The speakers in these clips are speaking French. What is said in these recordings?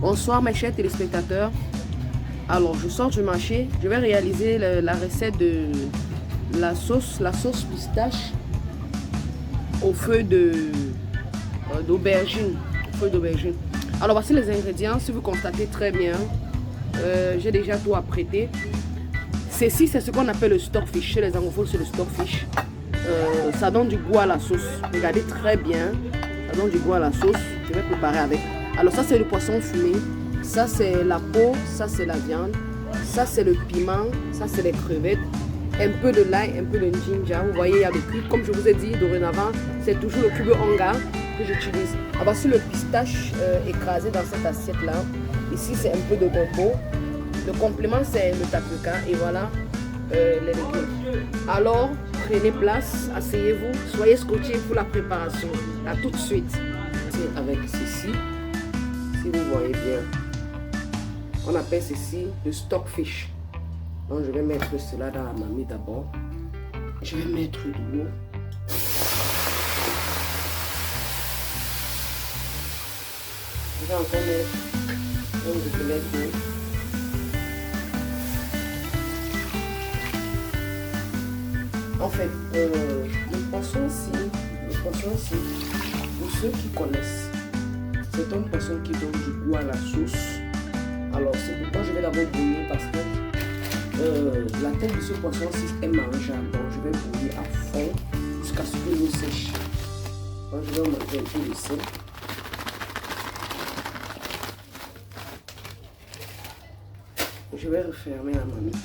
Bonsoir mes chers téléspectateurs. Alors je sors du marché, je vais réaliser la recette de la sauce pistache au feu d'aubergine. Alors voici les ingrédients, si vous constatez très bien, j'ai déjà tout apprêté. Ceci c'est ce qu'on appelle le stockfish, chez les anglophones c'est le stockfish. Ça donne du goût à la sauce, regardez très bien, ça donne du goût à la sauce, je vais préparer avec. Alors ça c'est le poisson fumé, ça c'est la peau, ça c'est la viande, ça c'est le piment, ça c'est les crevettes, un peu de l'ail, un peu de ginger, vous voyez il y a le cube, comme je vous ai dit dorénavant, c'est toujours le cube onga que j'utilise. Alors voici le pistache écrasé dans cette assiette là, ici c'est un peu de coco, le complément c'est le tapioca et voilà les légumes. Alors prenez place, asseyez-vous, soyez scotchés pour la préparation, à tout de suite. Avec ceci, si vous voyez bien, on appelle ceci le stockfish. Donc je vais mettre cela dans la marmite d'abord. Je vais mettre de l'eau. Je vais encore mettre un gouttelet d'eau. En fait, le poisson ici, pour ceux qui connaissent, c'est un poisson qui donne du goût à la sauce. Alors c'est pourquoi je vais d'abord bouillir parce que la tête de ce poisson-ci est mangeable. Donc je vais bouillir à fond jusqu'à ce que l'eau sèche. Donc je vais manger un peu de sel. Je vais refermer la marmite.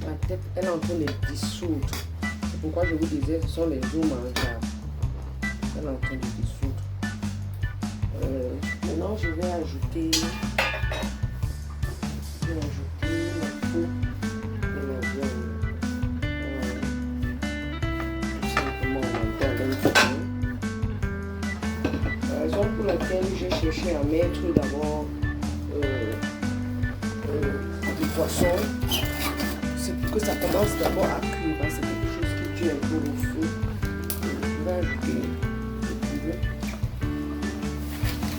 La tête, elle est en train de dissoudre. C'est pourquoi je vous disais, ce sont les eaux mangeables. Elle est en train de dissoudre. Maintenant, je vais ajouter la peau de la viande. Tout simplement, on entend un peu. La raison pour laquelle j'ai cherché à mettre d'abord du poisson, c'est pour que ça commence d'abord à cuire. C'est quelque chose qui tue un peu au feu. Je vais ajouter le poulet.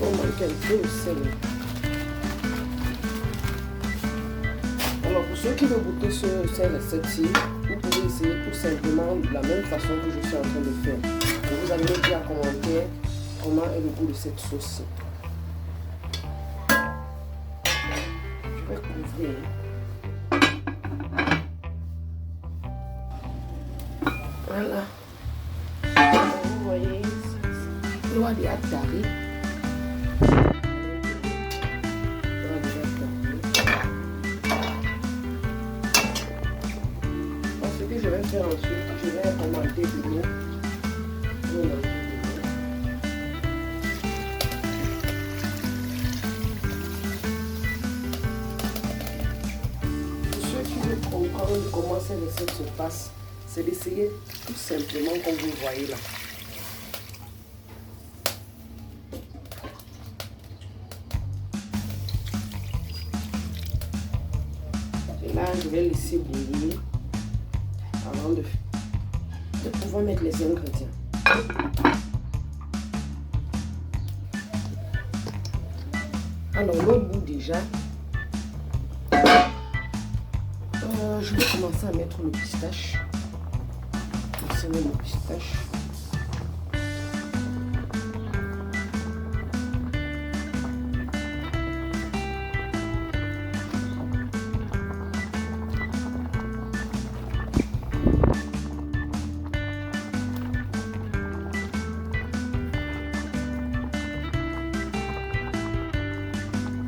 On manque un peu de sel. Alors pour ceux qui veulent goûter cette recette-ci, vous pouvez essayer tout simplement de la même façon que je suis en train de faire. Et vous allez me dire en commentaire comment est le goût de cette sauce. Je vais couvrir. Voilà. Vous voyez, l'eau a déjà taré. Donc, ce que je vais faire ensuite, je vais augmenter de l'eau. Pour ceux qui veulent comprendre comment cette recette se passe, c'est d'essayer tout simplement comme vous voyez là. Et là, je vais laisser bouillir avant de pouvoir mettre les ingrédients. Alors, l'eau bout déjà. Je vais commencer à mettre le pistache. Le pistache.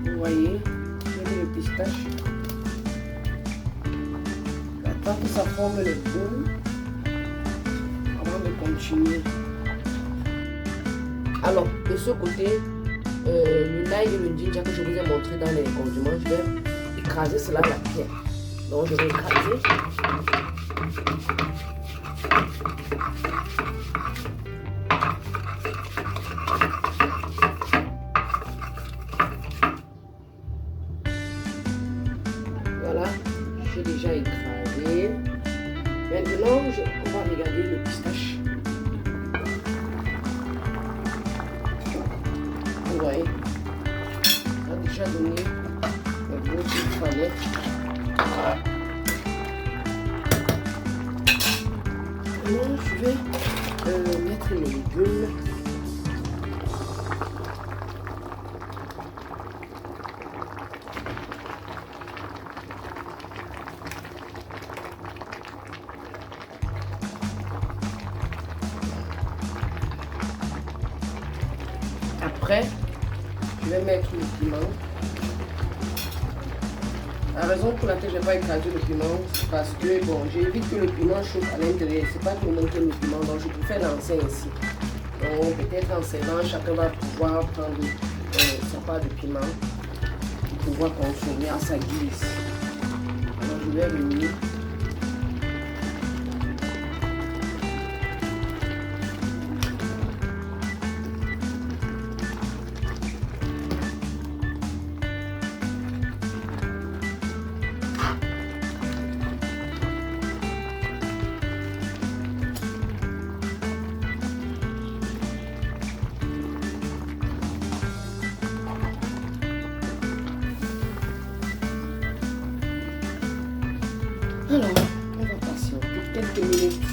Vous voyez, je mets le pistache. J'attends que ça forme le boules. Continuer. Alors, de ce côté, le l'ail et le ginger que je vous ai montré dans les condiments, je vais écraser cela à la pierre. Donc, je vais écraser. Voilà, j'ai déjà écrasé. Maintenant, on va regarder le pistache. Vous voyez, on a déjà donné le goût qu'il fallait. Maintenant, je vais mettre les légumes. Après, je vais mettre le piment. La raison pour laquelle je n'ai pas écrasé le piment, c'est parce que bon, j'évite que le piment chauffe à l'intérieur. C'est pas tout le monde qui aime le piment, donc je préfère lancer ainsi. Donc peut-être en servant, chacun va pouvoir prendre sa part de piment pour pouvoir consommer à sa guise. Alors je vais venir. Alors, on va patienter quelques minutes.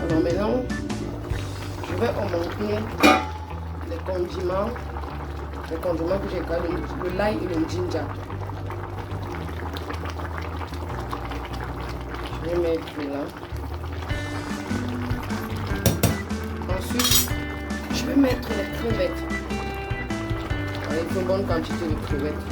Alors maintenant, je vais augmenter les condiments que j'ai gardés, le l'ail et le ginger. Je vais mettre là. Ensuite, je vais mettre les crevettes. Avec une bonne quantité de crevettes.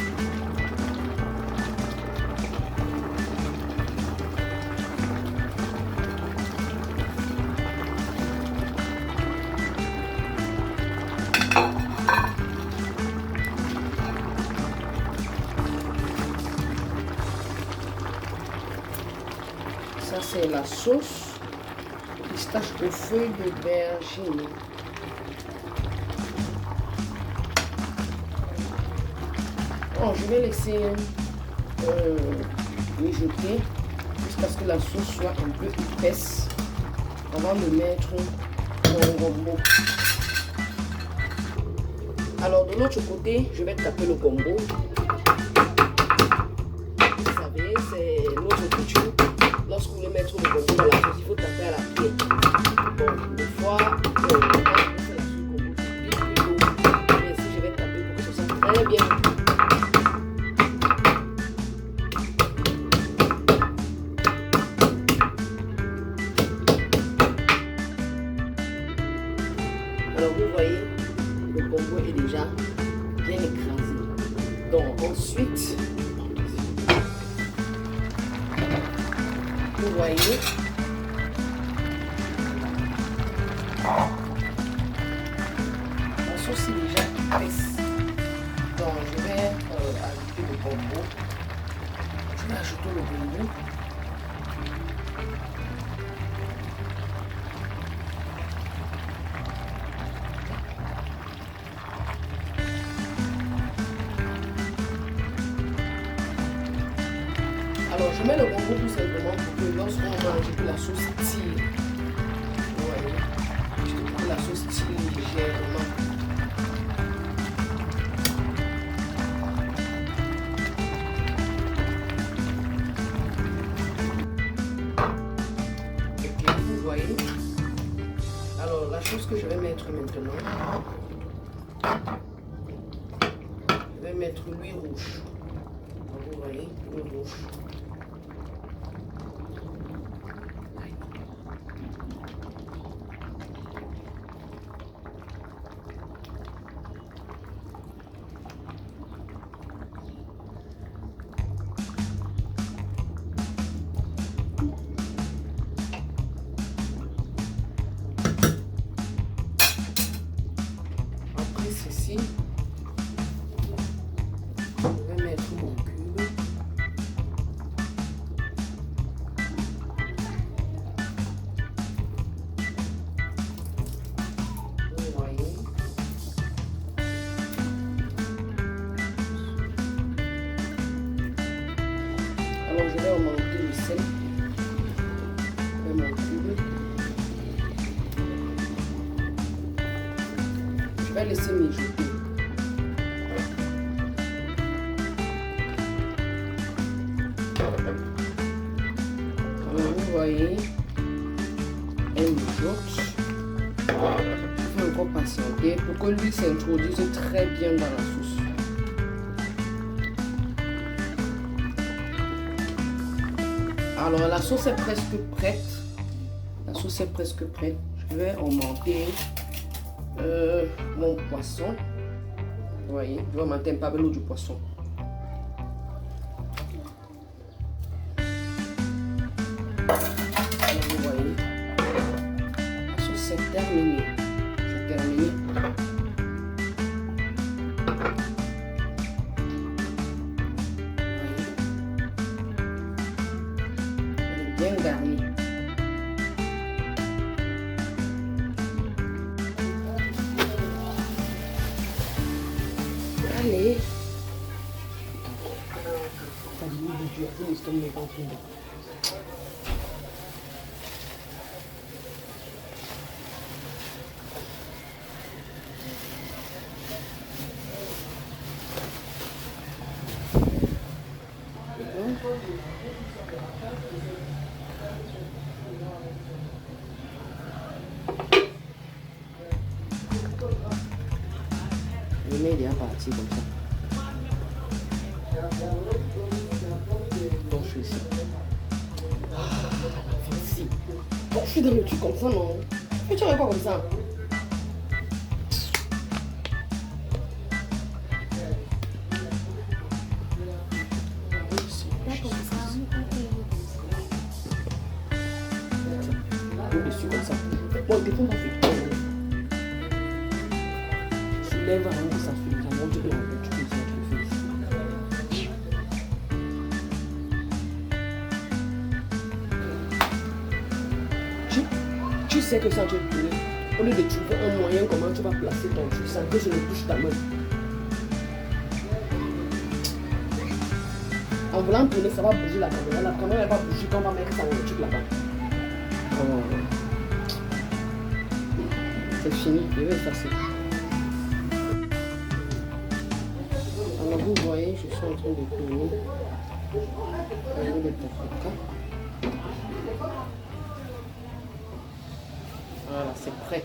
Ça c'est la sauce pistache aux feuilles d'aubergine. Bon, je vais laisser mijoter jusqu'à ce que la sauce soit un peu épaisse avant de mettre mon gombo. Alors de l'autre côté, je vais taper le gombo. Vous savez, c'est notre coutume. Lorsque vous voulez mettre le gombo dans la sauce, il faut taper à la pied. Bon, des fois, on fait la sauce gombo, c'est plus lourd. Mais ici, je vais taper pour que ce soit très bien. Alors, vous voyez, le gombo est déjà bien écrasé. Donc, ensuite, vous voyez, la sauce est déjà épaisse. Donc je vais ajouter le gombo. Je vais ajouter le gombo. Alors je mets le gombo tout simplement pour que lorsqu'on mange, que la sauce tire. Vous voyez, que la sauce tire légèrement. Ok, vous voyez. Alors la chose que je vais mettre maintenant, je vais mettre l'huile rouge. Donc, vous voyez, l'huile rouge. Après ceci, je vais mettre mon cube. laisser mijoter. Alors vous voyez, elle mijote. Il faut encore patienter pour que l'huile s'introduise très bien dans la sauce. Alors la sauce est presque prête. La sauce est presque prête. Je vais augmenter mon poisson. Vous voyez, je vais augmenter un peu l'eau du poisson. Alors, vous voyez, la sauce est terminée. J'ai terminé. Bien garni. Allez. Le mets déjà parti comme ça. Donc je suis ici. Ici. Pourquoi je suis dans le truc comme ça, non? Mais tu n'aurais pas comme ça. Dessus comme ça. Bon, il dépend pas fait. Tu lèves un peu ça sur les amants, tu peux l'enlever, tu peux le faire ici. Tu sais que ça tu es tourné. Au lieu de trouver un moyen comment tu vas placer ton truc sans que je ne touche ta main. En voulant tourner, ça va bouger la caméra. La caméra elle va bouger quand on va mettre ça dans le truc là-bas. C'est fini, je vais effacer. Alors vous voyez, je suis en train de tourner le paprika. Voilà, c'est prêt.